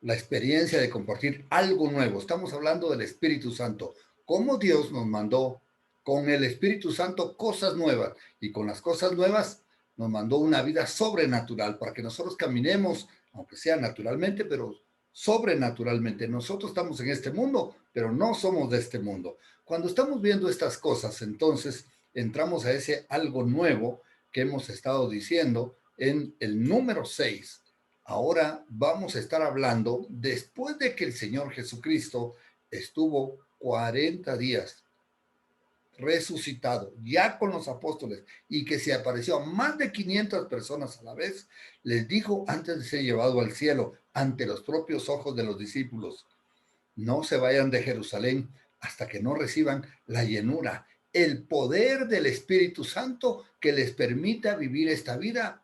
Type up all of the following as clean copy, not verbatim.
la experiencia de compartir algo nuevo. Estamos hablando del Espíritu Santo. Cómo Dios nos mandó con el Espíritu Santo cosas nuevas. Y con las cosas nuevas nos mandó una vida sobrenatural para que nosotros caminemos, aunque sea naturalmente, pero sobrenaturalmente. Nosotros estamos en este mundo, pero no somos de este mundo. Cuando estamos viendo estas cosas, entonces entramos a ese algo nuevo que hemos estado diciendo en el número 6. Ahora vamos a estar hablando después de que el Señor Jesucristo estuvo 40 días resucitado, ya con los apóstoles, y que se apareció a más de 500 personas a la vez, les dijo antes de ser llevado al cielo, ante los propios ojos de los discípulos: no se vayan de Jerusalén hasta que no reciban la llenura, el poder del Espíritu Santo que les permita vivir esta vida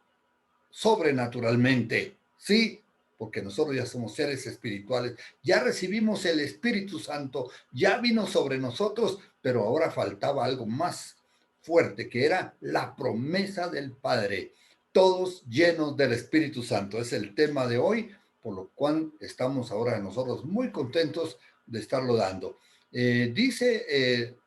sobrenaturalmente. Sí, porque nosotros ya somos seres espirituales, ya recibimos el Espíritu Santo, ya vino sobre nosotros, pero ahora faltaba algo más fuerte, que era la promesa del Padre. Todos llenos del Espíritu Santo. Es el tema de hoy, por lo cual estamos ahora nosotros muy contentos de estarlo dando. Dice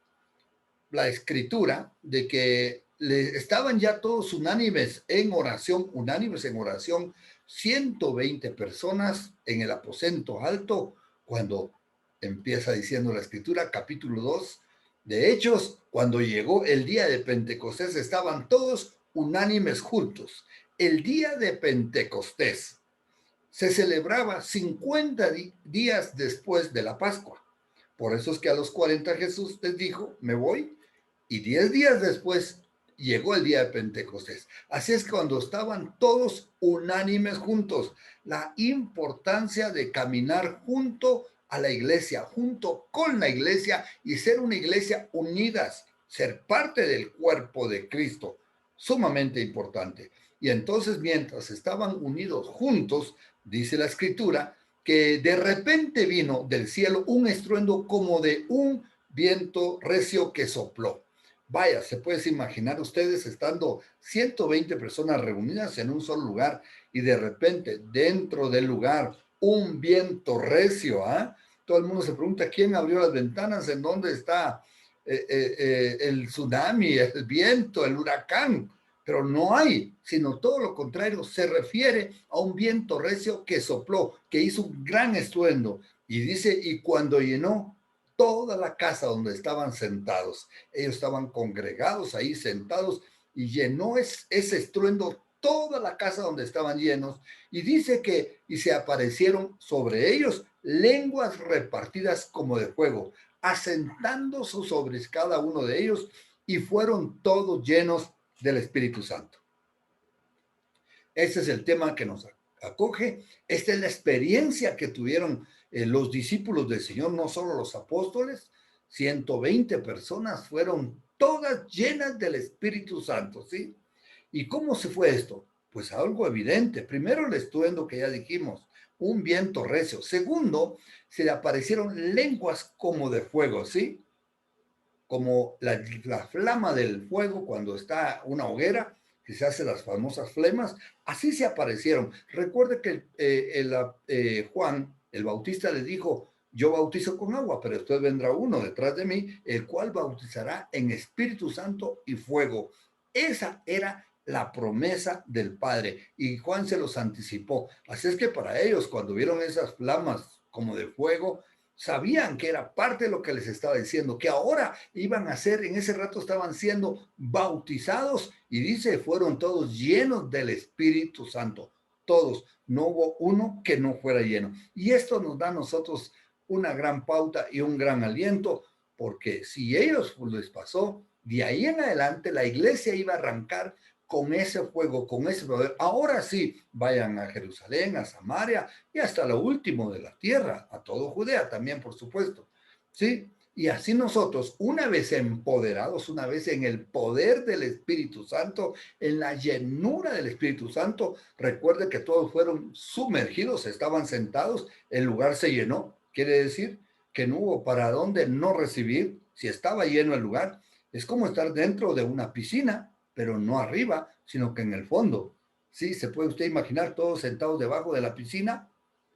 la escritura de que estaban ya todos unánimes en oración, 120 personas en el aposento alto, cuando empieza diciendo la escritura, capítulo 2 de Hechos, cuando llegó el día de Pentecostés, estaban todos unánimes juntos. El día de Pentecostés se celebraba 50 días después de la Pascua. Por eso es que a los 40 Jesús les dijo: me voy, y 10 días después llegó el día de Pentecostés. Así es que cuando estaban todos unánimes juntos, la importancia de caminar junto a la iglesia, junto con la iglesia, y ser una iglesia unidas, ser parte del cuerpo de Cristo, sumamente importante. Y entonces, mientras estaban unidos juntos, dice la escritura, que de repente vino del cielo un estruendo como de un viento recio que sopló. Vaya, se puede imaginar ustedes estando 120 personas reunidas en un solo lugar, y de repente dentro del lugar un viento recio. Todo el mundo se pregunta: ¿quién abrió las ventanas? ¿En dónde está el tsunami, el viento, el huracán? Pero no hay, sino todo lo contrario, se refiere a un viento recio que sopló, que hizo un gran estruendo. Y dice: y cuando llenó toda la casa donde estaban sentados, ellos estaban congregados ahí sentados, y llenó ese estruendo toda la casa donde estaban llenos. Y dice que y se aparecieron sobre ellos lenguas repartidas como de fuego, asentándose sobre cada uno de ellos, y fueron todos llenos del Espíritu Santo. Este es el tema que nos acoge. Esta es la experiencia que tuvieron los discípulos del Señor, no solo los apóstoles. 120 personas fueron todas llenas del Espíritu Santo, ¿sí? ¿Y cómo se fue esto? Pues algo evidente. Primero, el estruendo que ya dijimos, un viento recio. Segundo, se le aparecieron lenguas como de fuego, ¿sí? Como la flama del fuego cuando está una hoguera, que se hace las famosas flemas, así se aparecieron. Recuerde que Juan, el Bautista, le dijo: yo bautizo con agua, pero después vendrá uno detrás de mí, el cual bautizará en Espíritu Santo y fuego. Esa era la promesa del Padre, y Juan se los anticipó. Así es que para ellos, cuando vieron esas flamas como de fuego, sabían que era parte de lo que les estaba diciendo, que ahora iban a ser, en ese rato estaban siendo bautizados, y dice: fueron todos llenos del Espíritu Santo, todos, no hubo uno que no fuera lleno. Y esto nos da a nosotros una gran pauta y un gran aliento, porque si ellos les pasó, de ahí en adelante la iglesia iba a arrancar con ese fuego, con ese poder. Ahora sí, vayan a Jerusalén, a Samaria y hasta lo último de la tierra, a todo Judea también, por supuesto. ¿Sí? Y así nosotros, una vez empoderados, una vez en el poder del Espíritu Santo, en la llenura del Espíritu Santo, recuerde que todos fueron sumergidos, estaban sentados, el lugar se llenó. Quiere decir que no hubo para dónde no recibir. Si estaba lleno el lugar, es como estar dentro de una piscina, pero no arriba, sino que en el fondo. Sí, se puede usted imaginar todos sentados debajo de la piscina,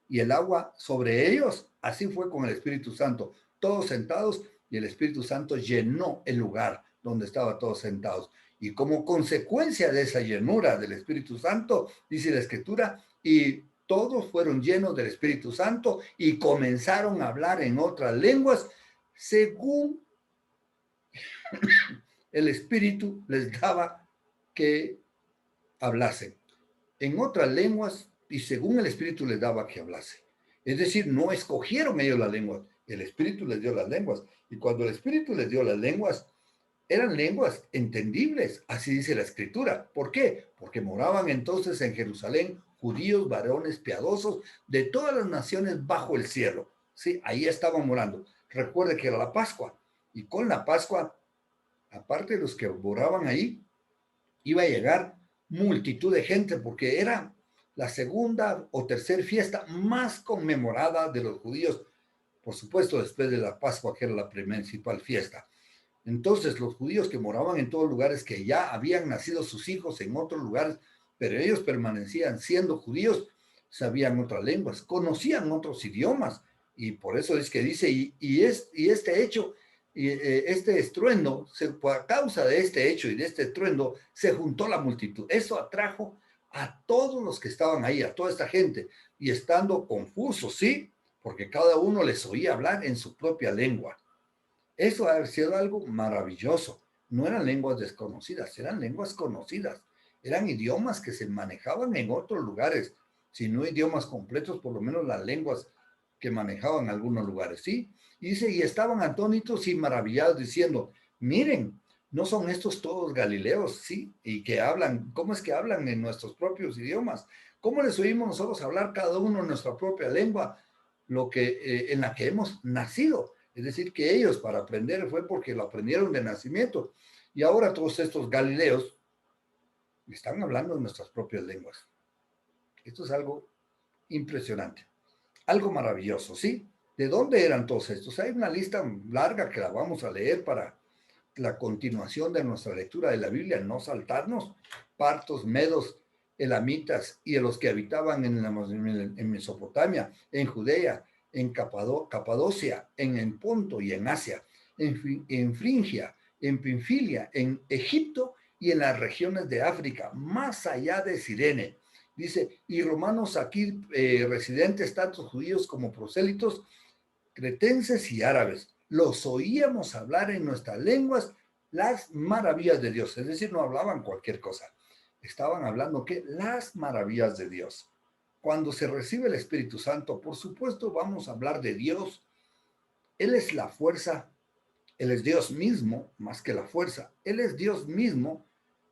y el agua sobre ellos. Así fue con el Espíritu Santo. Todos sentados y el Espíritu Santo llenó el lugar donde estaban todos sentados. Y como consecuencia de esa llenura del Espíritu Santo, dice la Escritura, y todos fueron llenos del Espíritu Santo y comenzaron a hablar en otras lenguas según el Espíritu les daba que hablasen. En otras lenguas y según el Espíritu les daba que hablase. Es decir, no escogieron ellos las lenguas, el Espíritu les dio las lenguas. Y cuando el Espíritu les dio las lenguas, eran lenguas entendibles, así dice la Escritura. ¿Por qué? Porque moraban entonces en Jerusalén judíos, varones piadosos de todas las naciones bajo el cielo. Sí, ahí estaban morando. Recuerde que era la Pascua. Y con la Pascua, aparte de los que moraban ahí, iba a llegar multitud de gente porque era la segunda o tercera fiesta más conmemorada de los judíos, por supuesto después de la Pascua, que era la principal fiesta. Entonces los judíos que moraban en todos lugares, que ya habían nacido sus hijos en otros lugares, pero ellos permanecían siendo judíos, sabían otras lenguas, conocían otros idiomas, y por eso es que dice, y este hecho, este estruendo, a causa de este hecho y de este estruendo, se juntó la multitud. Eso atrajo a todos los que estaban ahí, a toda esta gente, y estando confusos, ¿sí? Porque cada uno les oía hablar en su propia lengua. Eso ha sido algo maravilloso. No eran lenguas desconocidas, eran lenguas conocidas. Eran idiomas que se manejaban en otros lugares. Si no idiomas completos, por lo menos las lenguas que manejaban algunos lugares, ¿sí? Y dice, y estaban atónitos y maravillados diciendo, miren, ¿no son estos todos galileos, sí? Y que hablan, ¿cómo es que hablan en nuestros propios idiomas? ¿Cómo les oímos nosotros hablar cada uno en nuestra propia lengua, lo que, en la que hemos nacido? Es decir, que ellos para aprender fue porque lo aprendieron de nacimiento. Y ahora todos estos galileos están hablando en nuestras propias lenguas. Esto es algo impresionante, algo maravilloso, ¿sí? ¿De dónde eran todos estos? Hay una lista larga que la vamos a leer para la continuación de nuestra lectura de la Biblia, no saltarnos. Partos, medos, elamitas y de los que habitaban en Mesopotamia, en Judea, en Capadocia, en el Ponto y en Asia, en Frigia, en Pinfilia, en Egipto y en las regiones de África, más allá de Sirene. Dice, y romanos aquí residentes, tanto judíos como prosélitos, cretenses y árabes. Los oíamos hablar en nuestras lenguas las maravillas de Dios. Es decir, no hablaban cualquier cosa. Estaban hablando que las maravillas de Dios. Cuando se recibe el Espíritu Santo, por supuesto, vamos a hablar de Dios. Él es la fuerza, Él es Dios mismo, más que la fuerza. Él es Dios mismo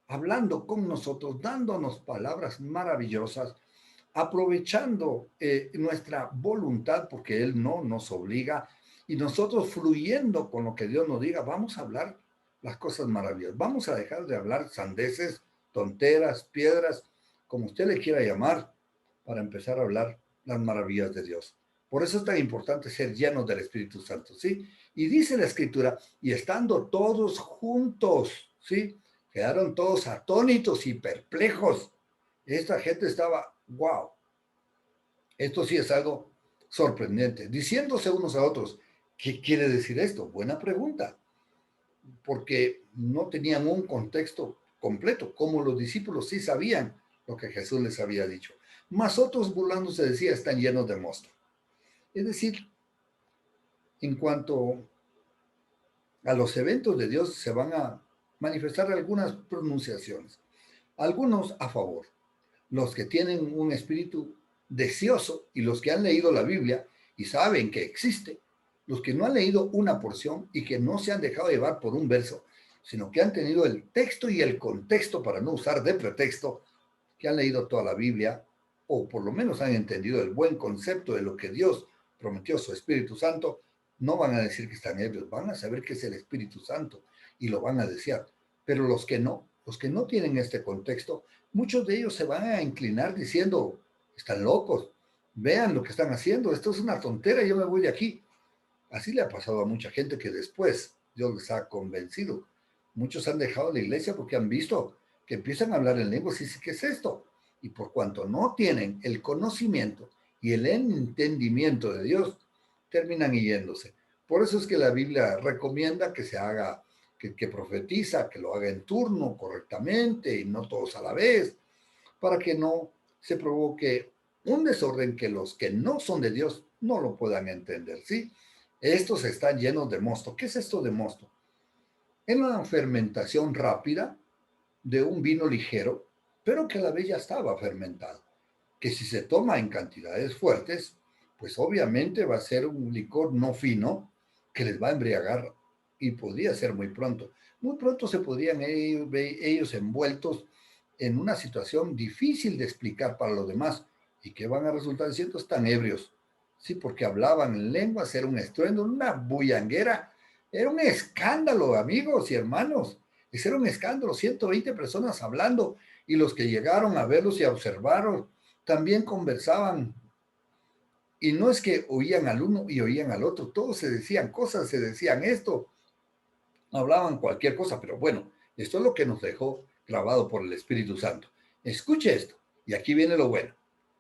hablando con nosotros, dándonos palabras maravillosas, aprovechando nuestra voluntad, porque Él no nos obliga, y nosotros fluyendo con lo que Dios nos diga, vamos a hablar las cosas maravillosas. Vamos a dejar de hablar sandeces, tonteras, piedras, como usted le quiera llamar, para empezar a hablar las maravillas de Dios. Por eso es tan importante ser llenos del Espíritu Santo, ¿sí? Y dice la Escritura, y estando todos juntos, ¿sí? Quedaron todos atónitos y perplejos. Esta gente estaba, wow, esto sí es algo sorprendente. Diciéndose unos a otros, ¿qué quiere decir esto? Buena pregunta, porque no tenían un contexto completo, como los discípulos sí sabían lo que Jesús les había dicho. Mas otros burlándose decía, están llenos de mosto. Es decir, en cuanto a los eventos de Dios se van a manifestar algunas pronunciaciones, algunos a favor, los que tienen un espíritu deseoso y los que han leído la Biblia y saben que existe, los que no han leído una porción y que no se han dejado llevar por un verso, sino que han tenido el texto y el contexto para no usar de pretexto, que han leído toda la Biblia o por lo menos han entendido el buen concepto de lo que Dios prometió a su Espíritu Santo, no van a decir que están ebrios, van a saber que es el Espíritu Santo y lo van a desear. Pero los que no tienen este contexto, muchos de ellos se van a inclinar diciendo, están locos, vean lo que están haciendo, esto es una tontera, yo me voy de aquí. Así le ha pasado a mucha gente que después Dios les ha convencido. Muchos han dejado la iglesia porque han visto que empiezan a hablar en lenguas y dicen, ¿qué es esto? Y por cuanto no tienen el conocimiento y el entendimiento de Dios, terminan yéndose. Por eso es que la Biblia recomienda que se haga, que profetiza, que lo haga en turno correctamente y no todos a la vez, para que no se provoque un desorden que los que no son de Dios no lo puedan entender, ¿sí? Estos están llenos de mosto. ¿Qué es esto de mosto? Es la fermentación rápida de un vino ligero, pero que a la vez ya estaba fermentado, que si se toma en cantidades fuertes, pues obviamente va a ser un licor no fino que les va a embriagar y podría ser muy pronto. Muy pronto se podrían ellos envueltos en una situación difícil de explicar para los demás y que van a resultar siendo tan ebrios. Sí, porque hablaban en lenguas, era un estruendo, una bullanguera, era un escándalo, amigos y hermanos. Ese era un escándalo, 120 personas hablando y los que llegaron a verlos y a observaron también conversaban. Y no es que oían al uno y oían al otro, todos se decían cosas, se decían esto, hablaban cualquier cosa, pero bueno, esto es lo que nos dejó grabado por el Espíritu Santo. Escuche esto, y aquí viene lo bueno.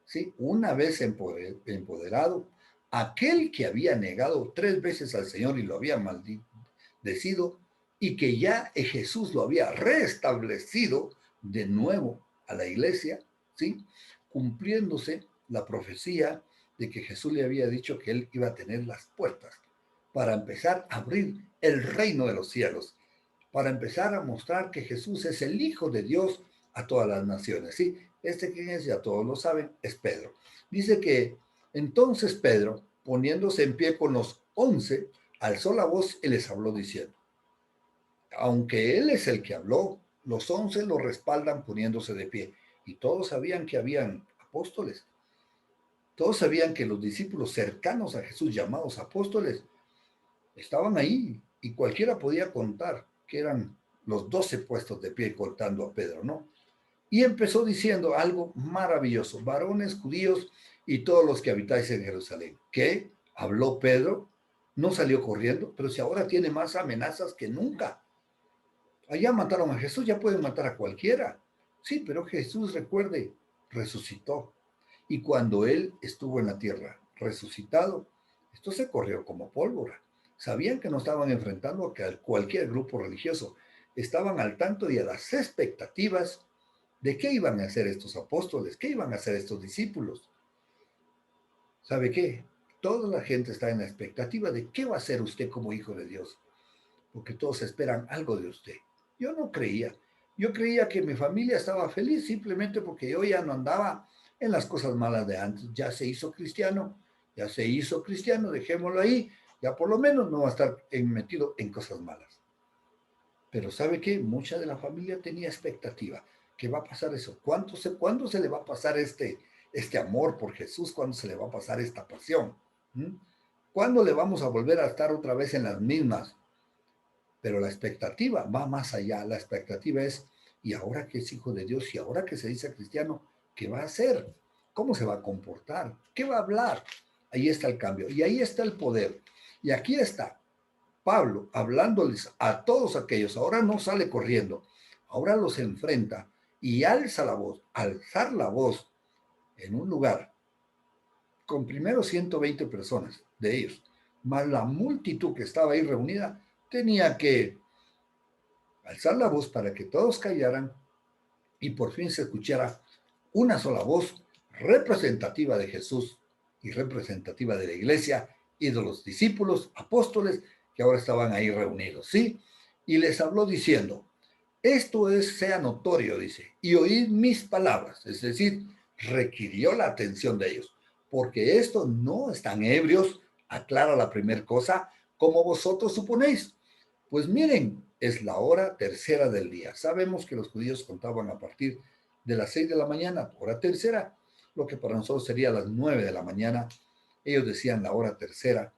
¿Sí? Una vez empoderado, aquel que había negado 3 veces al Señor y lo había maldecido, y que ya Jesús lo había restablecido de nuevo a la iglesia, ¿sí? Cumpliéndose la profecía de que Jesús le había dicho que él iba a tener las puertas para empezar a abrir el reino de los cielos, para empezar a mostrar que Jesús es el Hijo de Dios a todas las naciones. ¿Sí? Quién es, ya todos lo saben, es Pedro. Dice que entonces Pedro, poniéndose en pie con los 11, alzó la voz y les habló diciendo, aunque él es el que habló, los 11 lo respaldan poniéndose de pie. Y todos sabían que habían apóstoles. Todos sabían que los discípulos cercanos a Jesús, llamados apóstoles, estaban ahí y cualquiera podía contar que eran los 12 puestos de pie contando a Pedro, ¿no? Y empezó diciendo algo maravilloso, varones judíos y todos los que habitáis en Jerusalén. ¿Qué? ¿Habló Pedro? ¿No salió corriendo? Pero si ahora tiene más amenazas que nunca. Allá mataron a Jesús, ya pueden matar a cualquiera. Sí, pero Jesús, recuerde, resucitó. Y cuando él estuvo en la tierra resucitado, esto se corrió como pólvora. Sabían que no estaban enfrentando a cualquier grupo religioso. Estaban al tanto y a las expectativas de qué iban a hacer estos apóstoles, qué iban a hacer estos discípulos. ¿Sabe qué? Toda la gente está en la expectativa de qué va a hacer usted como hijo de Dios, porque todos esperan algo de usted. Yo no creía. Yo creía que mi familia estaba feliz simplemente porque yo ya no andaba en las cosas malas de antes. Ya se hizo cristiano, dejémoslo ahí. Ya por lo menos no va a estar metido en cosas malas. Pero ¿sabe qué? Mucha de la familia tenía expectativa. ¿Qué va a pasar eso? ¿Cuándo se le va a pasar este amor por Jesús? ¿Cuándo se le va a pasar esta pasión? ¿Mm? ¿Cuándo le vamos a volver a estar otra vez en las mismas? Pero la expectativa va más allá. La expectativa es, ¿y ahora que es hijo de Dios? ¿Y ahora que se dice cristiano? ¿Qué va a hacer? ¿Cómo se va a comportar? ¿Qué va a hablar? Ahí está el cambio. Y ahí está el poder. Y aquí está Pablo hablándoles a todos aquellos. Ahora no sale corriendo. Ahora los enfrenta y alza la voz. Alzar la voz en un lugar con primero 120 personas de ellos, más la multitud que estaba ahí reunida, tenía que alzar la voz para que todos callaran y por fin se escuchara una sola voz representativa de Jesús y representativa de la iglesia y de los discípulos, apóstoles que ahora estaban ahí reunidos, ¿sí? Y les habló diciendo, esto es, sea notorio, dice, y oíd mis palabras, es decir, requirió la atención de ellos, porque estos no están ebrios, aclara la primera cosa, como vosotros suponéis. Pues miren, es la hora tercera del día. Sabemos que los judíos contaban a partir de las 6 de la mañana, hora tercera, lo que para nosotros sería las 9 de la mañana. Ellos decían la hora tercera,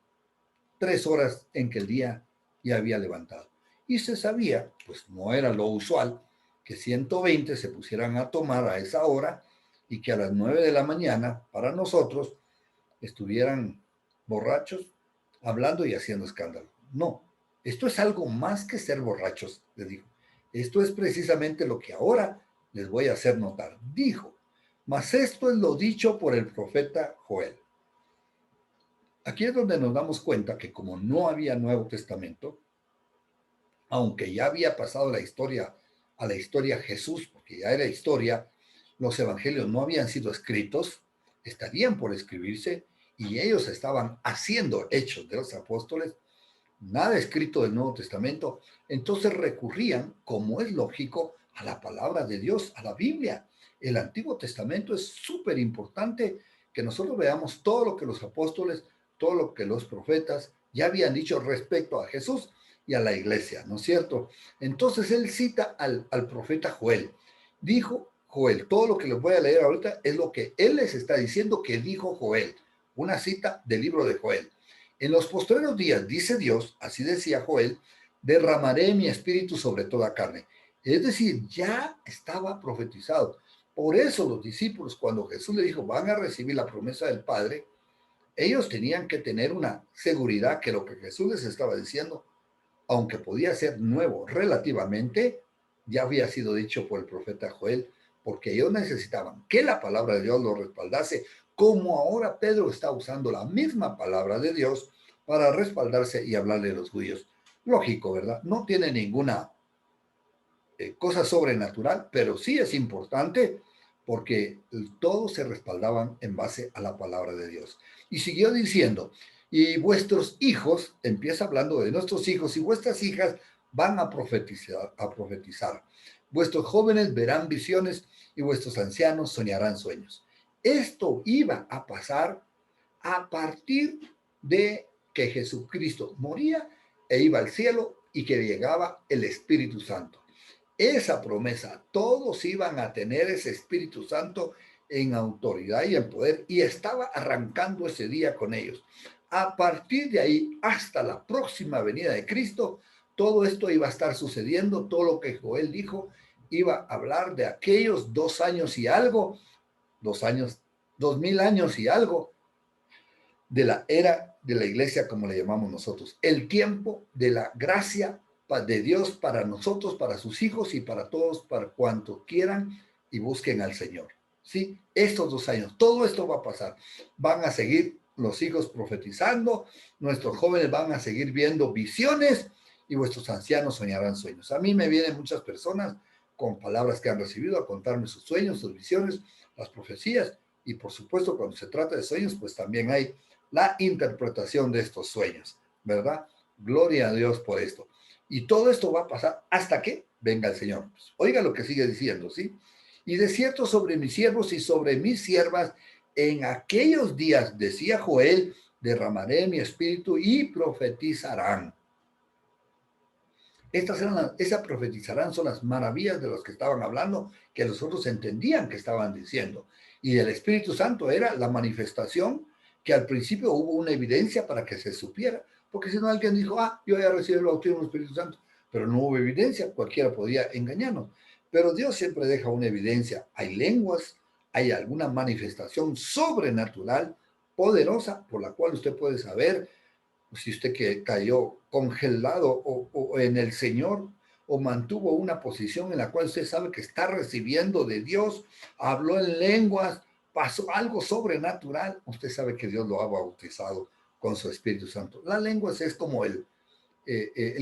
3 horas en que el día ya había levantado. Y se sabía, pues no era lo usual, que 120 se pusieran a tomar a esa hora y que a las 9 de la mañana, para nosotros, estuvieran borrachos, hablando y haciendo escándalo. No, esto es algo más que ser borrachos, le dijo. Esto es precisamente lo que ahora les voy a hacer notar. Dijo, Mas esto es lo dicho por el profeta Joel. Aquí es donde nos damos cuenta que como no había Nuevo Testamento, aunque ya había pasado a la historia Jesús, porque ya era historia, los evangelios no habían sido escritos, estarían por escribirse y ellos estaban haciendo hechos de los apóstoles, nada escrito del Nuevo Testamento, entonces recurrían, como es lógico, a la palabra de Dios, a la Biblia. El Antiguo Testamento es súper importante que nosotros veamos todo lo que los apóstoles, todo lo que los profetas ya habían dicho respecto a Jesús y a la iglesia, ¿no es cierto? Entonces él cita al profeta Joel. Dijo Joel, todo lo que les voy a leer ahorita es lo que él les está diciendo que dijo Joel, una cita del libro de Joel. En los postreros días, dice Dios, así decía Joel, derramaré mi espíritu sobre toda carne. Es decir, ya estaba profetizado. Por eso los discípulos, cuando Jesús le dijo, van a recibir la promesa del Padre, ellos tenían que tener una seguridad que lo que Jesús les estaba diciendo, aunque podía ser nuevo relativamente, ya había sido dicho por el profeta Joel, porque ellos necesitaban que la palabra de Dios lo respaldase, como ahora Pedro está usando la misma palabra de Dios para respaldarse y hablarle a los judíos. Lógico, ¿verdad? No tiene ninguna cosa sobrenatural, pero sí es importante porque todos se respaldaban en base a la palabra de Dios. Y siguió diciendo, y vuestros hijos, empieza hablando de nuestros hijos, y vuestras hijas van a profetizar, a profetizar. Vuestros jóvenes verán visiones y vuestros ancianos soñarán sueños. Esto iba a pasar a partir de que Jesucristo moría e iba al cielo y que llegaba el Espíritu Santo. Esa promesa, todos iban a tener ese Espíritu Santo en autoridad y en poder, y estaba arrancando ese día con ellos. A partir de ahí, hasta la próxima venida de Cristo, todo esto iba a estar sucediendo, todo lo que Joel dijo, iba a hablar de aquellos 2 años y algo, 2 años, 2000 años y algo, de la era de la iglesia, como le llamamos nosotros, el tiempo de la gracia de Dios para nosotros, para sus hijos y para todos, para cuanto quieran y busquen al Señor. ¿Sí? Estos 2 años, todo esto va a pasar. Van a seguir los hijos profetizando, nuestros jóvenes van a seguir viendo visiones y vuestros ancianos soñarán sueños. A mí me vienen muchas personas con palabras que han recibido a contarme sus sueños, sus visiones, las profecías, y por supuesto cuando se trata de sueños, pues también hay la interpretación de estos sueños, ¿verdad? Gloria a Dios por esto. Y todo esto va a pasar hasta que venga el Señor. Pues, oiga lo que sigue diciendo, ¿sí? Y de cierto sobre mis siervos y sobre mis siervas, en aquellos días, decía Joel, derramaré mi espíritu y profetizarán. Esas profetizarán son las maravillas de los que estaban hablando, que los otros entendían que estaban diciendo. Y el Espíritu Santo era la manifestación que al principio hubo una evidencia para que se supiera, porque si no alguien dijo, yo ya recibí el bautismo del Espíritu Santo, pero no hubo evidencia, cualquiera podía engañarnos. Pero Dios siempre deja una evidencia. Hay lenguas, hay alguna manifestación sobrenatural, poderosa, por la cual usted puede saber si usted que cayó congelado o en el Señor o mantuvo una posición en la cual usted sabe que está recibiendo de Dios, habló en lenguas, pasó algo sobrenatural, usted sabe que Dios lo ha bautizado con su Espíritu Santo. La lengua es como el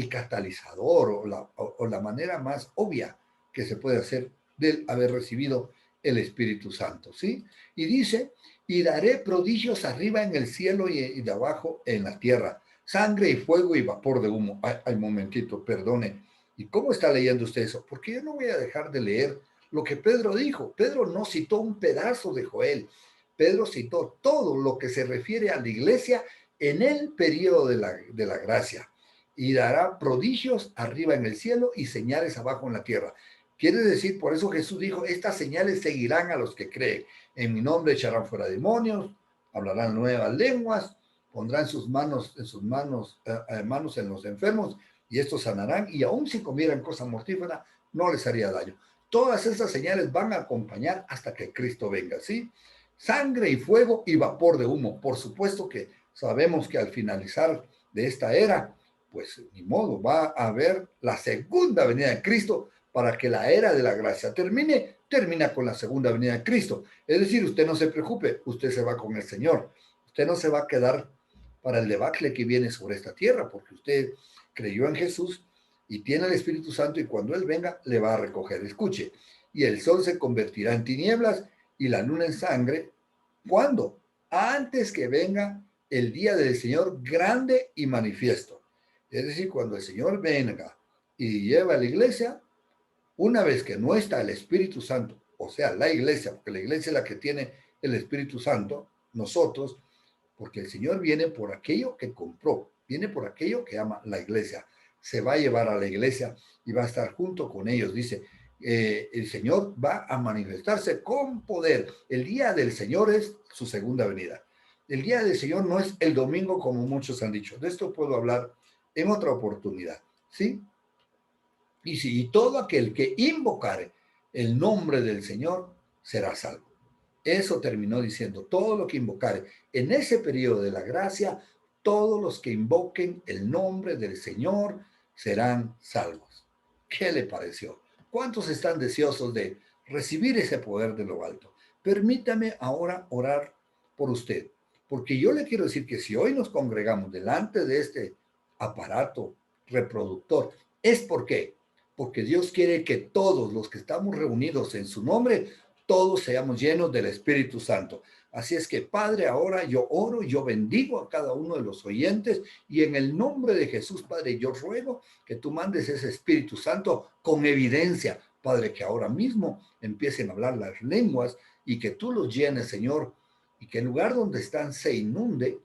catalizador o la manera más obvia que se puede hacer de haber recibido el Espíritu Santo, ¿sí? Y dice, y daré prodigios arriba en el cielo y de abajo en la tierra, sangre y fuego y vapor de humo. Ay, momentito, perdone. ¿Y cómo está leyendo usted eso? Porque yo no voy a dejar de leer lo que Pedro dijo. Pedro no citó un pedazo de Joel. Pedro citó todo lo que se refiere a la iglesia en el periodo de la gracia. Y dará prodigios arriba en el cielo y señales abajo en la tierra. Quiere decir, por eso Jesús dijo, estas señales seguirán a los que creen. En mi nombre echarán fuera demonios, hablarán nuevas lenguas, pondrán manos en los enfermos y estos sanarán, y aun si comieran cosa mortífera, no les haría daño. Todas esas señales van a acompañar hasta que Cristo venga, ¿sí? Sangre y fuego y vapor de humo. Por supuesto que sabemos que al finalizar de esta era, pues ni modo, va a haber la segunda venida de Cristo para que la era de la gracia termine, termina con la segunda venida de Cristo. Es decir, usted no se preocupe, usted se va con el Señor. Usted no se va a quedar para el debacle que viene sobre esta tierra, porque usted creyó en Jesús y tiene el Espíritu Santo y cuando Él venga le va a recoger. Escuche, y el sol se convertirá en tinieblas y la luna en sangre. ¿Cuándo? Antes que venga el día del Señor grande y manifiesto. Es decir, cuando el Señor venga y lleva a la iglesia, una vez que no está el Espíritu Santo, o sea, la iglesia, porque la iglesia es la que tiene el Espíritu Santo, nosotros, porque el Señor viene por aquello que compró, viene por aquello que ama la iglesia, se va a llevar a la iglesia y va a estar junto con ellos, dice, el Señor va a manifestarse con poder. El día del Señor es su segunda venida. El día del Señor no es el domingo como muchos han dicho. De esto puedo hablar en otra oportunidad, ¿sí? Y si todo aquel que invocare el nombre del Señor será salvo. Eso terminó diciendo, todo lo que invocare. En ese periodo de la gracia, todos los que invoquen el nombre del Señor serán salvos. ¿Qué le pareció? ¿Cuántos están deseosos de recibir ese poder de lo alto? Permítame ahora orar por usted, porque yo le quiero decir que si hoy nos congregamos delante de este aparato reproductor, es porque Dios quiere que todos los que estamos reunidos en su nombre todos seamos llenos del Espíritu Santo. Así es que, Padre, ahora yo oro, yo bendigo a cada uno de los oyentes y en el nombre de Jesús, Padre, yo ruego que tú mandes ese Espíritu Santo con evidencia, Padre, que ahora mismo empiecen a hablar las lenguas y que tú los llenes, Señor, y que el lugar donde están se inunde,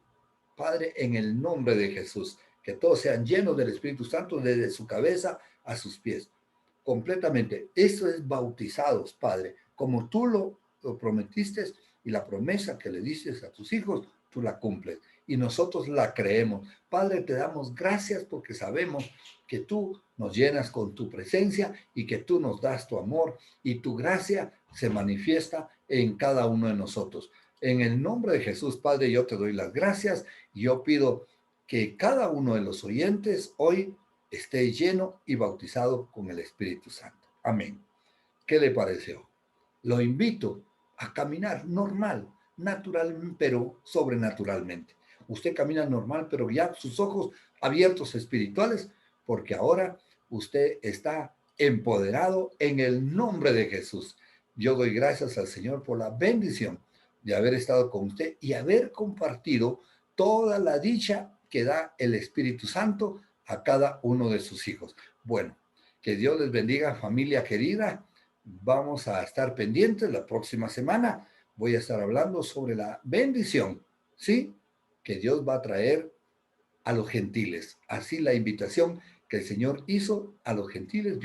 Padre, en el nombre de Jesús. Que todos sean llenos del Espíritu Santo desde su cabeza a sus pies completamente. Eso es bautizados, Padre, como tú lo prometiste y la promesa que le dices a tus hijos, tú la cumples. Y nosotros la creemos. Padre, te damos gracias porque sabemos que tú nos llenas con tu presencia y que tú nos das tu amor y tu gracia se manifiesta en cada uno de nosotros. En el nombre de Jesús, Padre, yo te doy las gracias y yo pido que cada uno de los oyentes hoy esté lleno y bautizado con el Espíritu Santo. Amén. ¿Qué le pareció? Lo invito a caminar normal, natural, pero sobrenaturalmente. Usted camina normal, pero ya sus ojos abiertos espirituales, porque ahora usted está empoderado en el nombre de Jesús. Yo doy gracias al Señor por la bendición de haber estado con usted y haber compartido toda la dicha que da el Espíritu Santo a cada uno de sus hijos. Bueno, que Dios les bendiga, familia querida. Vamos a estar pendientes la próxima semana. Voy a estar hablando sobre la bendición, ¿sí? Que Dios va a traer a los gentiles. Así la invitación que el Señor hizo a los gentiles.